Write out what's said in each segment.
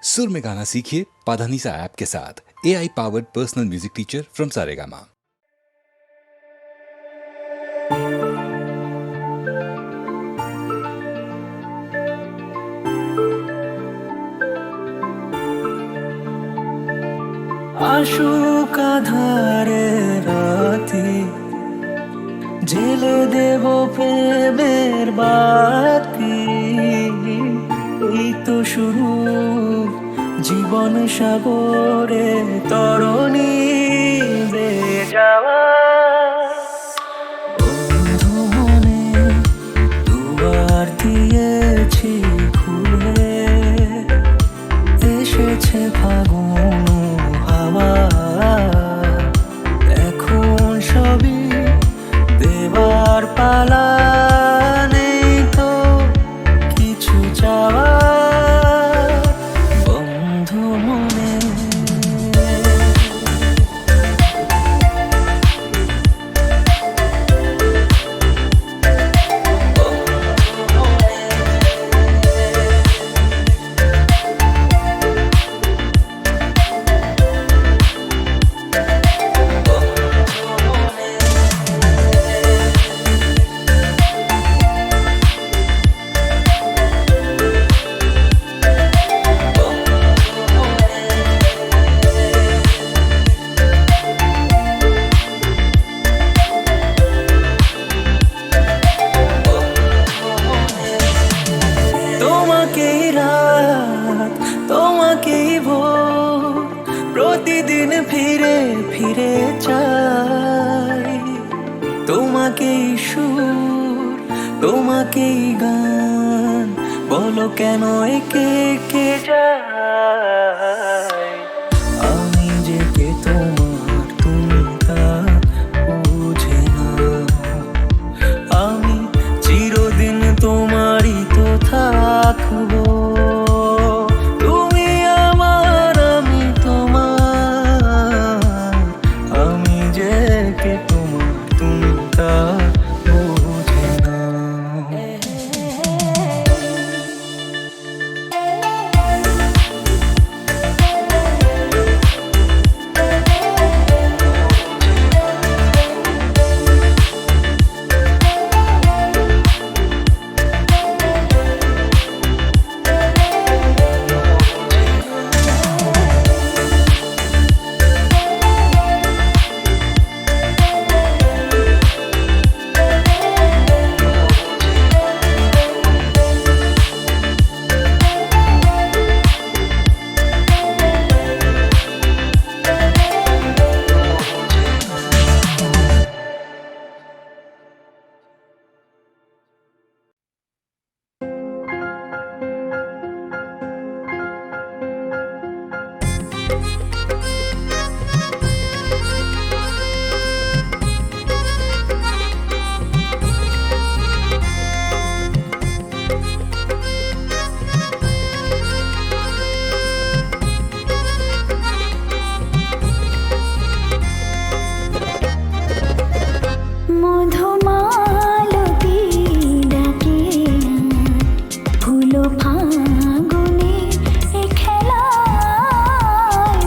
सुर में गाना सीखिए पाधानीसा ऐप के साथ। AI powered personal music teacher from Saregama. আশুক আধারে রাতে জেলে দেব প্রেমের বাতি। এই তো শুরু জীবন সাগরে তরণী বেয়ে যাওয়া। বন্ধু মনে দুয়ার দিয়েছি খুলে, এসেছে ফাগুন হাওয়া। এখন সবই দেবার পালা, নেই তো কিছু চাওয়া। বন্ধু মনে তোমাকেই রাত, তোমাকেই ভোর, প্রতিদিন ফিরে ফিরে চাই। তোমাকেই সুর, তোমাকেই গান, বলো কেন একে একে যায়। আমি যে কে তোমার, তুমি তা বুঝে না। আমি চিরদিন তোমারই তো থাকবো। তুমি আমার, আমি তোমার। আমি যে কে তোমার, তুমি তা বুঝে না। মধুমালতী ডাকে ফুল ফাগুনে এ খেলায়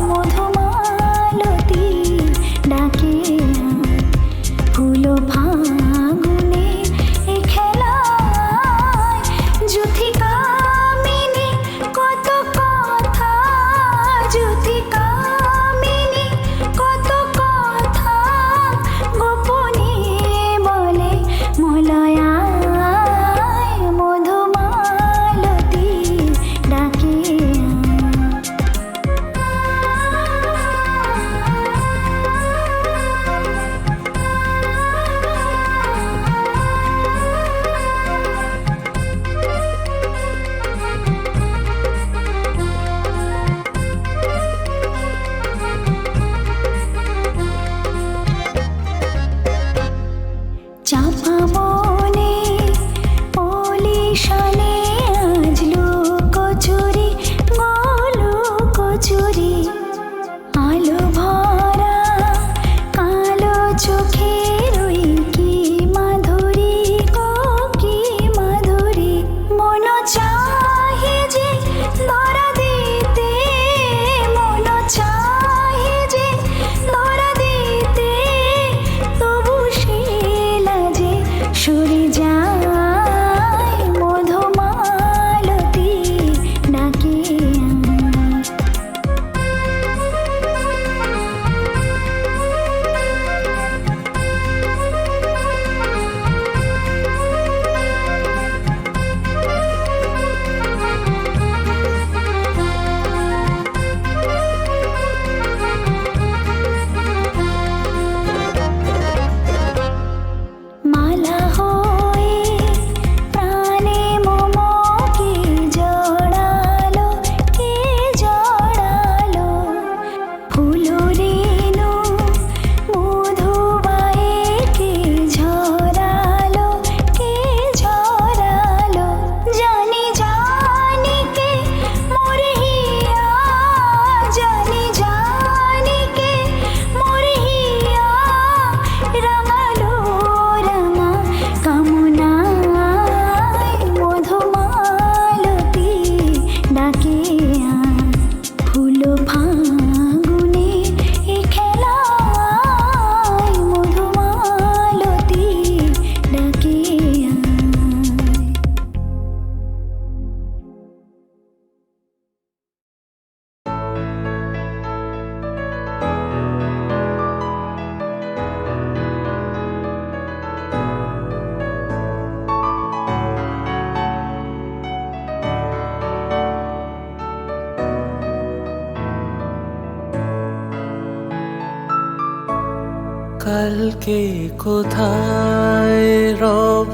কালকে কোথায় রব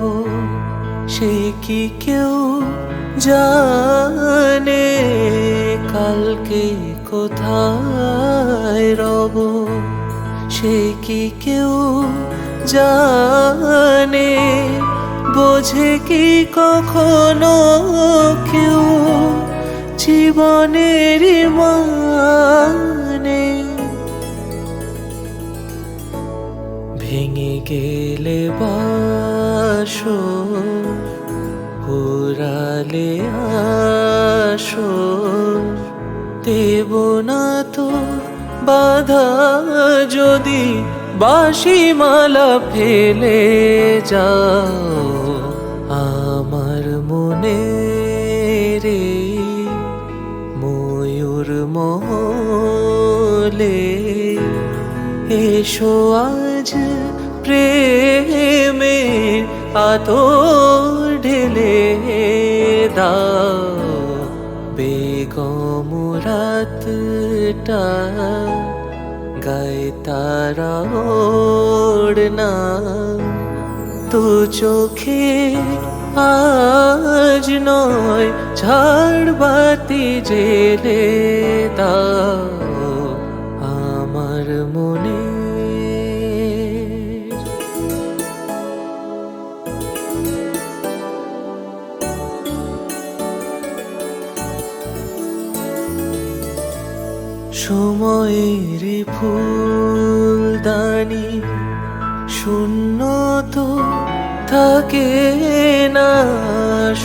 সে কি কেউ জানে, কালকে কোথায় রব সে কি কেউ জানে, বোঝে কি কখনো কেউ জীবনের মানে। ভেঙে গেলে বাসো পুরালে আসো, দেব না তো বাধা যদি বাঁশিমালা ফেলে যাও আমার মনে রে ময়ূর মহলে। এসো আজ প্রেমের আতর ঢেলে দাও, বেগম রাতটা গায়ে তারা ওড়না, তো চোখে আজ নয় ঝাড়বাতি জেলে দাও আমার মনে। সময়ের ফুলদানি শূন্য তো থাকে না,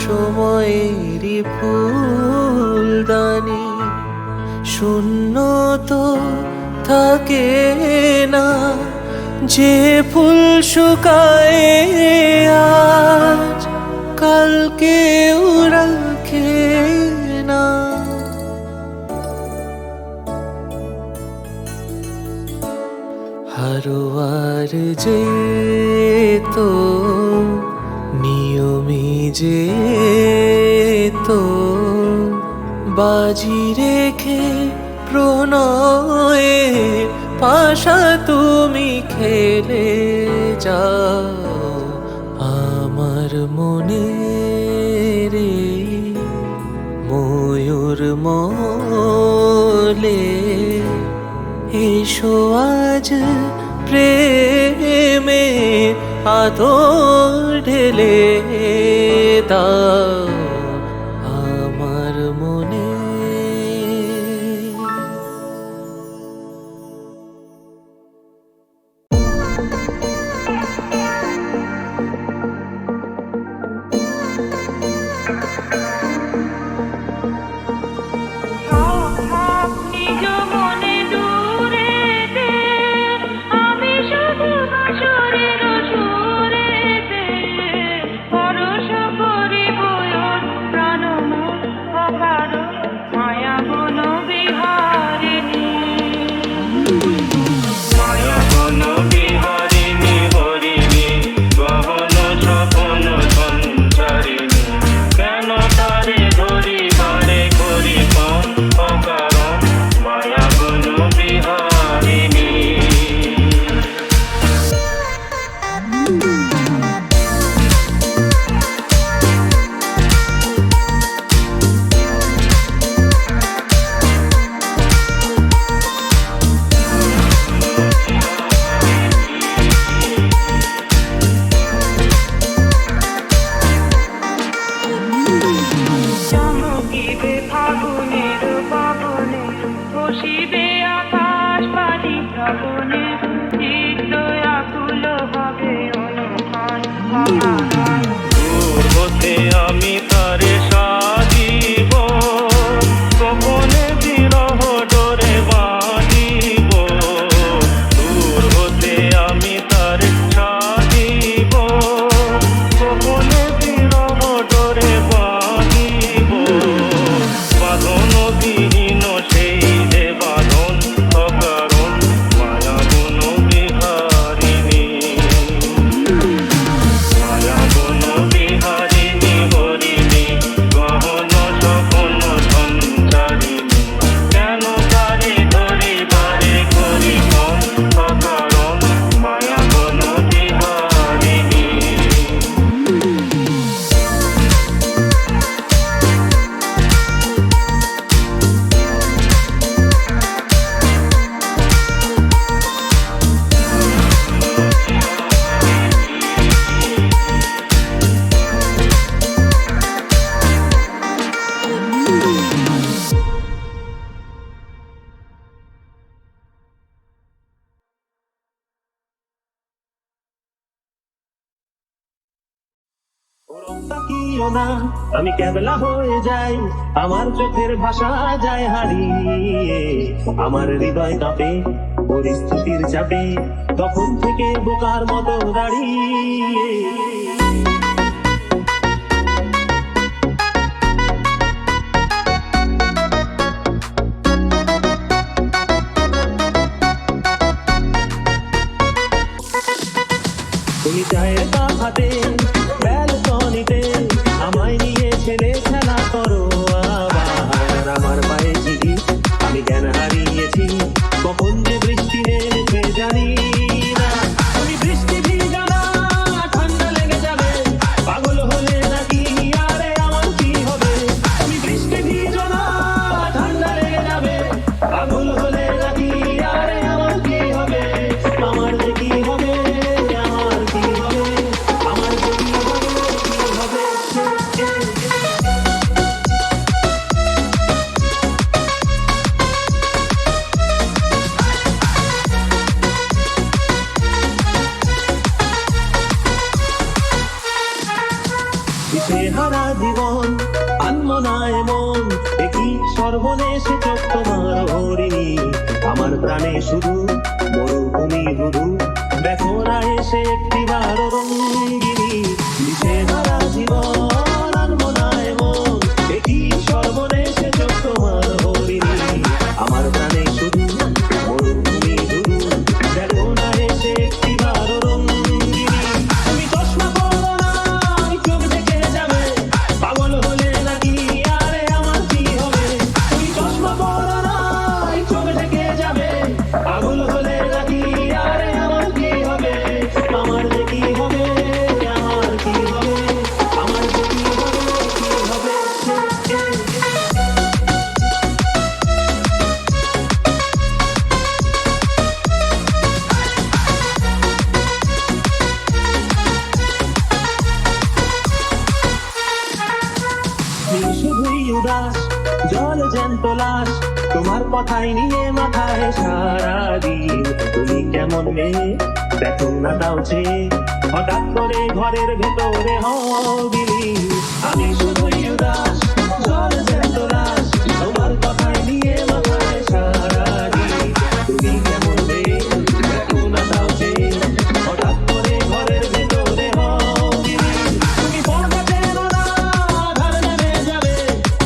সময়ের ফুলদানি শূন্য তো থাকে না, যে ফুল শুকায় আজ কালকে রাখে না। হারোয়ার যে তো নিয়মে যে তো বাজি রেখে প্রণয়ে পাশা তুমি খেলে যাও আমার মনে রে ময়ূর মলে। এসো আজ প্রেমে আদর ঢেলে দাও আমার মনে। পরশ করিব কিও না আমি কেবলা হয়ে যাই আমার চোখের ভাষা যায় হারিয়ে আমার হৃদয় কাঁপে পরিস্থিতির চাপে তখন থেকে বোকার মতো দাঁড়িয়ে তুমি চায়ের কাপ হাতে ব্যালকনিতে আমায় নিয়ে ছেলে খেলা করো আবার আমার পায়ে ঝিঝি আমি জ্ঞান হারিয়েছি কখন যে বৃষ্টি নেমেছে জানি না তুমি বৃষ্টি ভিজা না ঠান্ডা লেগে যাবে পাগল হলে নাকি আরে আমার কি হবে তুমি বৃষ্টি ভিজো না ঠান্ডা লেগে যাবে পাগল হলে নাকি আরে আমার কি হবে আমার যে কি হবে আমার কি হবে আমার যে কি হবে কি হবে দিশেহারা জীবন আনমনায় মন একই সর্বনেশে চোখ তোমার হরিণী আমার প্রাণে শুধু মরুভূমি হুদু দেখো না এসে একটিবার রঙ্গিনী দিশেহারা জীবন আনমনায় মন একই সর্বনেশে চোখ তোমার হরিণী আমার প্রাণে শুধু মরুভূমি হুদু দেখো না এসে একটিবার রঙ্গিনী তুমি চশমা পরো না চোখ দেখে যাবে পাগল হলে নাকি আরে আমার কি হবে তুমি চশমা পরো না চোখ দেখে যাবে পাগল হলে নাকি আরে আমার কি হবে আমার যে কি হবে আমার কি হবে আমার যে কি হবে কি হবে তুমি শুধুই উদাস জল জ্যান্ত লাশ তোমার কথাই নিয়ে মাথায় সারাদিন তুমি কেমন মেয়ে দেখো না তাও চেয়ে হঠাৎ করে ঘরের ভেতরে হবিলি আমি শুধুই উদাস জল জ্যান্ত লাশ তোমার কথাই নিয়ে মাথায় সারাদিন তুমি কেমন মেয়ে দেখো না তাও চেয়ে হঠাৎ করে ঘরের ভেতরে হবিলি তুমি পর্দা চেনো না আধার নেমে যাবে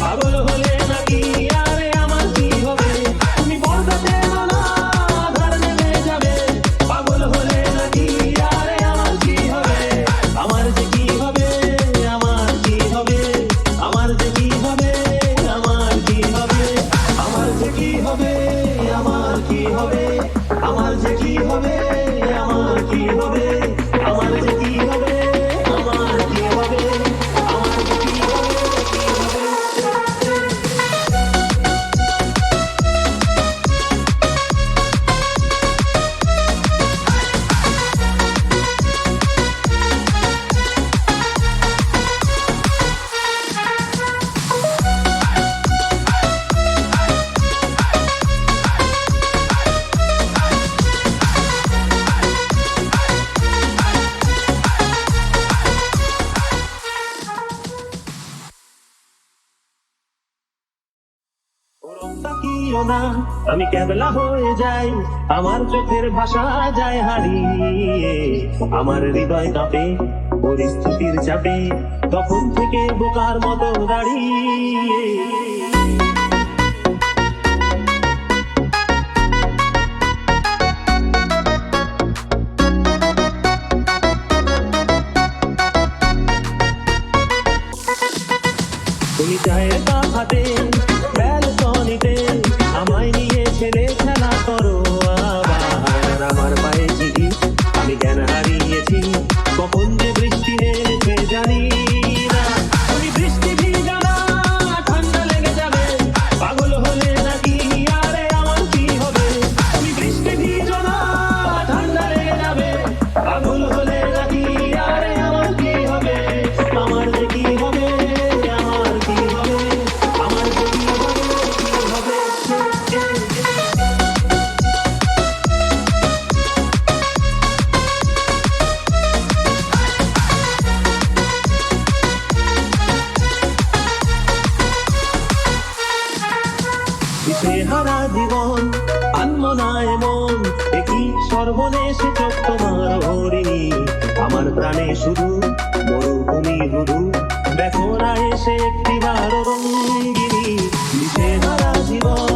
পাগল হলে নাকি আরে আমার কি হবে তুমি পর্দা চেনো না আধার নেমে যাবে পাগল হলে নাকি আরে আমার কি হবে আমার যে কি হবে আমার কি হবে আমার যে কি হবে আমার কি হবে আমার যে কি হবে আমার কি হবে আমার যে কি হবে আমার কি হবে আমার যে কি হবে আমার কি হবে আমার যে কি তাকিও না আমি কেবলা হয়ে যাই আমার চোখের ভাষা যায় হারিয়ে আমার হৃদয় কাঁপে পরিস্থিতির চাপে তখন থেকে বোকার মতো দাঁড়িয়ে তুমি চায়ের কাপ হাতে ব্যালকনিতে আমায় নিয়ে ছেলে খেলা করো আবার আমার পায়ে ঝিঝি আমি জ্ঞান হারিয়েছি কখন যে বৃষ্টি নেমেছে জানি না তুমি বৃষ্টি ভিজা না ঠান্ডা লেগে দিশেহারা জীবন আনমনায় মন একই সর্বনেশে চোখ তোমার হরিণী আমার প্রাণে শুধু মরুভূমি হুদু দেখো না এসে একটিবার রঙ্গিনী দিশেহারা জীবন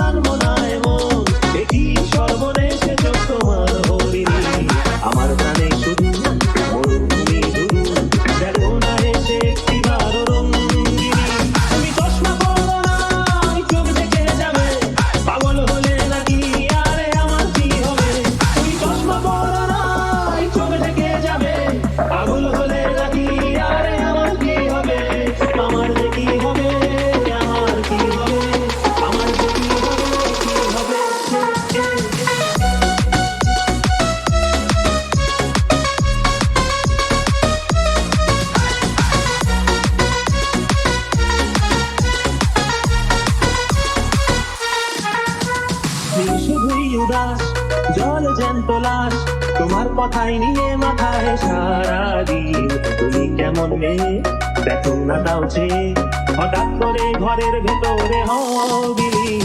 আনমনায় মন একই সর্বনেশে চোখ তোমার হরিণী আমার প্রাণে শুধু মরুভূমি হুদু দেখো না এসে একটিবার রঙ্গিনী তুমি চশমা পরো না চোখ দেখে যাবে পাগল হলে নাকি আরে আমার কি হবে তুমি চশমা পরো না চোখ দেখে যাবে পাগল হলে নাকি আরে আমার কি হবে আমার যে কি হবে আমার কি হবে আমার যে কি হবে কি হবে তুমি শুধুই উদাস জল জ্যান্ত লাশ তোমার কথাই নিয়ে মাথায় সারাদিন তুমি কেমন মেয়ে দেখো না তাও চেয়ে হঠাৎ করে ঘরের ভেতরে হবিলি